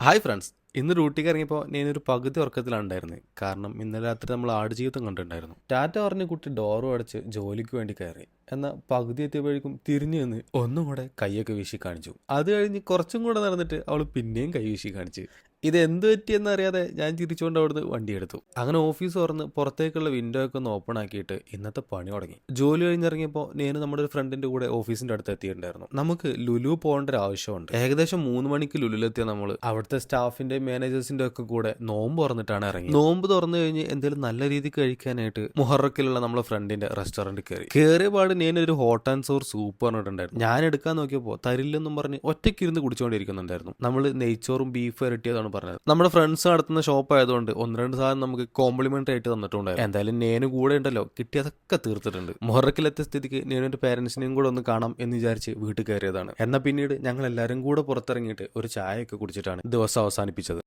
Hi friends. ഇന്ന് ഡ്യൂട്ടിക്ക് ഇറങ്ങിയപ്പോൾ ഞാനൊരു പകുതി ഉറക്കത്തിലാണ് ഉണ്ടായിരുന്നത്. കാരണം ഇന്നലെ രാത്രി നമ്മൾ ആടുജീവിതം കണ്ടിട്ടുണ്ടായിരുന്നു. ടാറ്റ പറഞ്ഞ കുട്ടി ഡോറും അടച്ച് ജോലിക്ക് വേണ്ടി കയറി. എന്നാൽ പകുതി എത്തിയപ്പോഴേക്കും തിരിഞ്ഞു നിന്ന് ഒന്നും കൂടെ കൈയൊക്കെ വീശി കാണിച്ചു. അത് കഴിഞ്ഞ് കുറച്ചും കൂടെ നടന്നിട്ട് അവൾ പിന്നെയും കൈ വീശി കാണിച്ചു. ഇത് എന്ത് പറ്റിയെന്ന് അറിയാതെ ഞാൻ ചിരിച്ചുകൊണ്ട് അവിടുന്ന് വണ്ടി എടുത്തു. അങ്ങനെ ഓഫീസ് തുറന്ന് പുറത്തേക്കുള്ള വിൻഡോ ഒക്കെ ഒന്ന് ഓപ്പൺ ആക്കിയിട്ട് ഇന്നത്തെ പണി തുടങ്ങി. ജോലി കഴിഞ്ഞിറങ്ങിയപ്പോൾ ഞാൻ നമ്മുടെ ഒരു ഫ്രണ്ടിന്റെ കൂടെ ഓഫീസിന്റെ അടുത്ത് എത്തിയിട്ടുണ്ടായിരുന്നു. നമുക്ക് ലുലു പോകേണ്ട ഒരു ആവശ്യമുണ്ട്. ഏകദേശം 3 മണിക്ക് ലുലുലെത്തിയ നമ്മൾ അവിടുത്തെ സ്റ്റാഫിന്റെ മാനേജേഴ്സിന്റെ ഒക്കെ കൂടെ നോമ്പ് തുറന്നിട്ടാണ് ഇറങ്ങി. നോമ്പ് തുറന്നു കഴിഞ്ഞ് എന്തെങ്കിലും നല്ല രീതിക്ക് കഴിക്കാനായിട്ട് മുഹറക്കിലുള്ള നമ്മളെ ഫ്രണ്ടിന്റെ റെസ്റ്റോറന്റ് കയറിയ പാട് ഞാനൊരു ഹോട്ട് ആൻഡ് സോർ സൂപ്പ് പറഞ്ഞിട്ടുണ്ടായിരുന്നു. ഞാൻ എടുക്കാൻ നോക്കിയപ്പോൾ തരില്ലെന്നും പറഞ്ഞ് ഒറ്റയ്ക്കിരുന്ന് കുടിച്ചുകൊണ്ടിരിക്കുന്നുണ്ടായിരുന്നു. നമ്മൾ നെയ്ച്ചോറും ബീഫ് വരട്ടിയതാണ് പറഞ്ഞത്. നമ്മുടെ ഫ്രണ്ട്സ് നടത്തുന്ന ഷോപ്പ് ആയതുകൊണ്ട് 1-2 സാധനം നമുക്ക് കോംപ്ലിമെന്ററി ആയിട്ട് തന്നിട്ടുണ്ടായിരുന്നു. എന്തായാലും നേനു കൂടെ ഉണ്ടല്ലോ, കിട്ടിയതൊക്കെ തീർത്തിട്ടുണ്ട്. മുഹറക്കിലെത്തിയ സ്ഥിതിക്ക് നേനുവിന്റെ പേരൻസിനെയും കൂടെ ഒന്ന് കാണാം എന്ന് വിചാരിച്ച് വീട്ടിൽ കയറിയതാണ്. എന്നാൽ പിന്നീട് ഞങ്ങൾ എല്ലാവരും കൂടെ പുറത്തിറങ്ങിയിട്ട് ഒരു ചായയൊക്കെ കുടിച്ചിട്ടാണ് ദിവസം അവസാനിപ്പിച്ചത്.